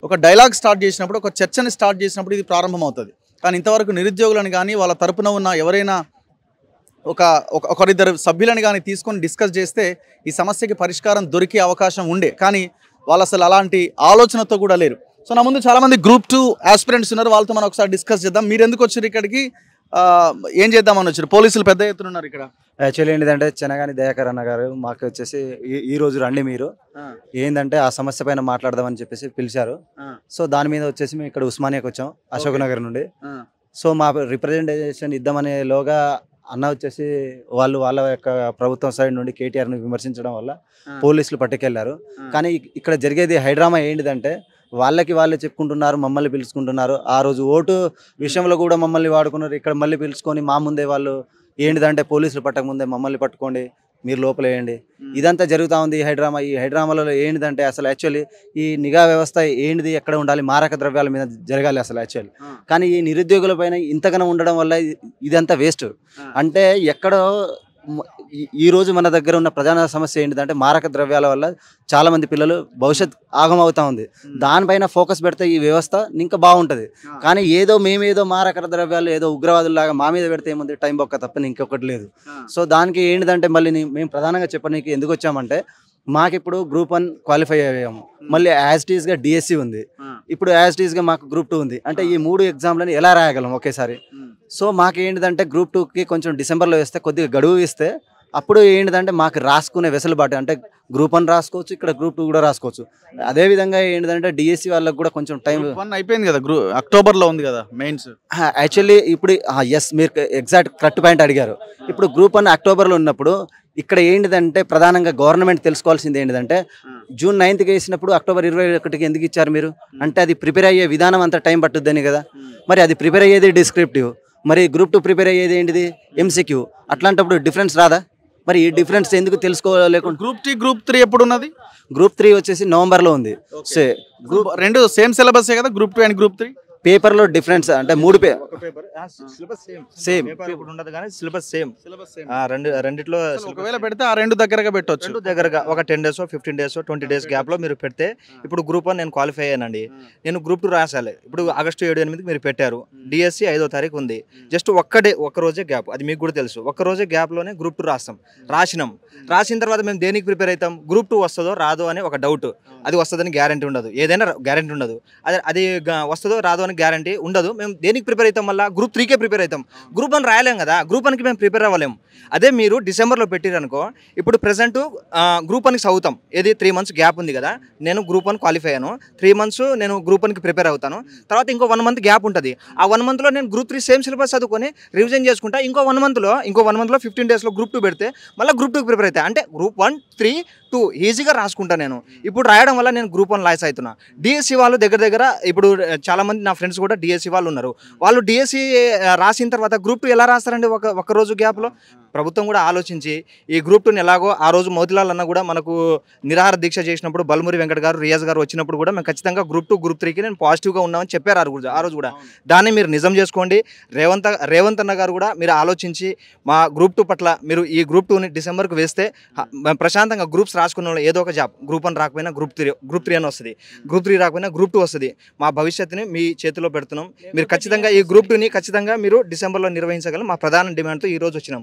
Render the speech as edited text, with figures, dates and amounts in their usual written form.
ఒక dialogue start చేసినప్పుడు, ఒక చర్చని స్టార్ట్ చేసినప్పుడు ఇది ప్రారంభమవుతుంది. కానీ ఇంతవరకు నిరుద్యోగులను కానీ వాళ్ళ తరపున ఉన్న ఎవరైనా ఒకరిద్దరు సభ్యులను కానీ తీసుకొని డిస్కస్ చేస్తే ఈ సమస్యకి పరిష్కారం దొరికే అవకాశం ఉండే. కానీ వాళ్ళు అసలు అలాంటి ఆలోచనతో కూడా లేరు. సో నా ముందు చాలామంది గ్రూప్ 2 ఆస్పిరెంట్స్ ఉన్నారు. వాళ్ళతో మనం ఒకసారి డిస్కస్ చేద్దాం. మీరు ఎందుకు వచ్చారు ఇక్కడికి, ఏం చేద్దామని వచ్చారు? పోలీసులు పెద్ద ఎత్తున ఉన్నారు ఇక్కడ. యాక్చువల్లీ ఏంటంటే చెనగాని దయాకర్ అన్న గారు మాకు వచ్చేసి ఈ రోజు రండి మీరు ఏంటంటే ఆ సమస్య పైన మాట్లాడదామని చెప్పేసి పిలిచారు. సో దాని మీద వచ్చేసి మేము ఇక్కడ ఉస్మానియాకి వచ్చాం, అశోక్ నగర్ నుండి. సో మా రిప్రజెంటేషన్ ఇద్దామనే లోగా అన్న వచ్చేసి వాళ్ళ యొక్క ప్రభుత్వం సైడ్ నుండి కేటీఆర్ని విమర్శించడం వల్ల పోలీసులు పట్టుకెళ్లారు. కానీ ఇక్కడ జరిగేది హైడ్రామా ఏంటిదంటే వాళ్ళే చెప్పుకుంటున్నారు, మమ్మల్ని పిలుచుకుంటున్నారు. ఆ రోజు ఓటు విషయంలో కూడా మమ్మల్ని వాడుకున్నారు. ఇక్కడ మళ్ళీ పిలుచుకొని మా ముందే వాళ్ళు ఏంటిదంటే పోలీసులు పట్టక ముందే మమ్మల్ని పట్టుకోండి, మీరు లోపల వేయండి, ఇదంతా జరుగుతూ ఉంది. ఈ హైడ్రామాలో ఏంటిదంటే అసలు యాక్చువల్లీ ఈ నిఘా వ్యవస్థ ఏంటిది, ఎక్కడ ఉండాలి, మారక ద్రవ్యాల మీద జరగాలి అసలు యాక్చువల్లీ. కానీ ఈ నిరుద్యోగుల పైన ఇంతగానో ఉండడం వల్ల ఇదంతా వేస్ట్. అంటే ఎక్కడో ఈ రోజు మన దగ్గర ఉన్న ప్రధాన సమస్య ఏంటిదంటే మారక ద్రవ్యాల వల్ల చాలా మంది పిల్లలు భవిష్యత్ ఆగమవుతా ఉంది. దానిపైన ఫోకస్ పెడితే ఈ వ్యవస్థ ఇంకా బాగుంటుంది. కానీ మేమేదో మారక ద్రవ్యాలు ఏదో ఉగ్రవాదులాగా మా మీద పెడితే ఏముంది, టైం బొక్క తప్ప ఇంకొకటి లేదు. సో దానికి ఏంటిదంటే మళ్ళీ మేము ప్రధానంగా చెప్పడానికి ఎందుకు వచ్చామంటే మాకు ఇప్పుడు గ్రూప్ 1 క్వాలిఫై అయ్యాము, మళ్ళీ యాజ్ ఇట్ ఈస్గా డిఎస్సి ఉంది, ఇప్పుడు యాజ్ ఇట్ ఈస్గా మాకు గ్రూప్ 2 ఉంది. అంటే ఈ 3 ఎగ్జామ్లను ఎలా రాయగలం ఒకేసారి? సో మాకు ఏంటిదంటే గ్రూప్ 2కి కొంచెం డిసెంబర్లో వేస్తే కొద్దిగా గడువు ఇస్తే అప్పుడు ఏంటిదంటే మాకు రాసుకునే వెసులుబాటు, అంటే గ్రూప్ 1 రాసుకోవచ్చు, ఇక్కడ గ్రూప్ 2 కూడా రాసుకోవచ్చు. అదేవిధంగా ఏంటిదంటే డిఎస్సి వాళ్ళకి కూడా కొంచెం టైం అయిపోయింది కదా, అక్టోబర్లో ఉంది కదా మెయిన్స్. యాక్చువల్లీ ఇప్పుడు ఎస్ మీరు ఎగ్జాక్ట్ కరెక్ట్ పాయింట్ అడిగారు. ఇప్పుడు గ్రూప్ 1 అక్టోబర్లో ఉన్నప్పుడు ఇక్కడ ఏంటిదంటే ప్రధానంగా గవర్నమెంట్ తెలుసుకోవాల్సింది ఏంటిదంటే జూన్ 9కి వేసినప్పుడు అక్టోబర్ 21కి ఎందుకు ఇచ్చారు మీరు అంటే అది ప్రిపేర్ అయ్యే విధానం అంతా టైం పట్టుద్దని కదా. మరి అది ప్రిపేర్ అయ్యేది డిస్క్రిప్టివ్, మరి గ్రూప్ 2 ప్రిపేర్ అయ్యేది ఏంటిది ఎంసీక్యూ. అట్లాంటప్పుడు డిఫరెన్స్ రాదా? మరి ఈ డిఫరెన్స్ ఎందుకు తెలుసుకోలేకుండా గ్రూప్ 3 ఎప్పుడు ఉన్నది? గ్రూప్ 3 వచ్చేసి నవంబర్లో ఉంది. గ్రూప్ 2 సేమ్ సిలబస్ కదా, గ్రూప్ 2 అండ్ గ్రూప్ 3. పేపర్లో డిఫరెన్స్ అంటే 3 సేమ్ ఉండదు కానీ సిలబస్ సేమ్. రెండిట్లో ఒకవేళ పెడితే ఆ 2 దగ్గరగా పెట్టవచ్చు. 2 దగ్గరగా ఒక 10 days 15 days 20 days గ్యాప్ లో మీరు పెడితే, ఇప్పుడు గ్రూప్ 1 నేను క్వాలిఫై అయ్యానండి, నేను గ్రూప్ 2 రాసాలి. ఇప్పుడు ఆగస్టు 7-8 మీరు పెట్టారు, డిఎస్సి 5వ తారీఖు ఉంది, జస్ట్ ఒక్క రోజే గ్యాప్, అది మీకు కూడా తెలుసు. ఒక్క రోజే గ్యాప్ లోనే గ్రూప్ 2 రాసిన తర్వాత మేము దేనికి ప్రిపేర్ అవుతాం? గ్రూప్ 2 వస్తుందో రాదో అని ఒక డౌట్. అది వస్తుందని గ్యారంటీ ఉండదు, ఏదైనా గ్యారంటీ ఉండదు. అది వస్తుందో రాదో అని గ్యారంటీ ఉండదు. మేము దేనికి ప్రిపేర్ అవుతాం? మళ్ళీ గ్రూప్ 3కే ప్రిపేర్ అవుతాం. గ్రూప్ 1 రాయలేం కదా, గ్రూప్ 1కి మేము ప్రిపేర్ అవ్వలేము. అదే మీరు డిసెంబర్లో పెట్టిరనుకో, ఇప్పుడు ప్రెసెంట్ గ్రూప్ 1కి చదువుతాం. ఏది 3 months గ్యాప్ ఉంది కదా, నేను గ్రూప్ 1 క్వాలిఫై అయ్యాను, 3 months నేను గ్రూప్ 1కి ప్రిపేర్ అవుతాను. తర్వాత ఇంకో 1 month గ్యాప్ ఉంటుంది. ఆ 1 monthలో నేను గ్రూప్ 3 సేమ్ సిలబస్ చదువుకొని రివిజన్ చేసుకుంటా. ఇంకో 1 monthలో 15 daysలో గ్రూప్ 2 పెడితే మళ్ళీ గ్రూప్ 2కి ప్రిపేర్ అవుతాయి. అంటే గ్రూప్ 1, 3, 2 ఈజీగా రాసుకుంటాను నేను. ఇప్పుడు రాయడం వల్ల నేను గ్రూప్ 1 లాస్ అవుతున్నా. డిఎస్సి వాళ్ళు దగ్గర ఇప్పుడు చాలామంది నా ఫ్రెండ్స్ కూడా డిఎస్సి వాళ్ళు ఉన్నారు. వాళ్ళు డిఎస్సి రాసిన తర్వాత గ్రూప్ 2 ఎలా రాస్తారండి ఒక్క రోజు గ్యాప్లో? ప్రభుత్వం కూడా ఆలోచించి ఈ గ్రూప్ 2ని ఎలాగో ఆ రోజు మోతిలాల్ అన్న కూడా మనకు నిరాహార దీక్ష చేసినప్పుడు బల్మురి వెంకట్ గారు, రియాజ్ గారు వచ్చినప్పుడు కూడా మేము ఖచ్చితంగా గ్రూప్ 2, గ్రూప్ 3కి నేను పాజిటివ్గా ఉన్నామని చెప్పారు ఆ రోజు కూడా. దాన్ని మీరు నిజం చేసుకోండి. రేవంత్ అన్న గారు కూడా మీరు ఆలోచించి మా గ్రూప్ 2 పట్ల మీరు ఈ గ్రూప్ 2ని డిసెంబర్కి వేస్తే ప్రశాంతంగా గ్రూప్స్ రాసుకున్న వాళ్ళు ఏదో ఒక జాబ్, గ్రూప్ 1 రాకపోయినా గ్రూప్ 3 అని వస్తుంది, గ్రూప్ 3 రాకపోయినా గ్రూప్ 2 వస్తుంది. మా భవిష్యత్తుని మీ చేతిలో పెడుతున్నాం. మీరు ఖచ్చితంగా ఈ గ్రూప్ 2ని ఖచ్చితంగా మీరు డిసెంబర్లో నిర్వహించగలం. మా ప్రధాన డిమాండ్తో ఈ రోజు వచ్చినాం.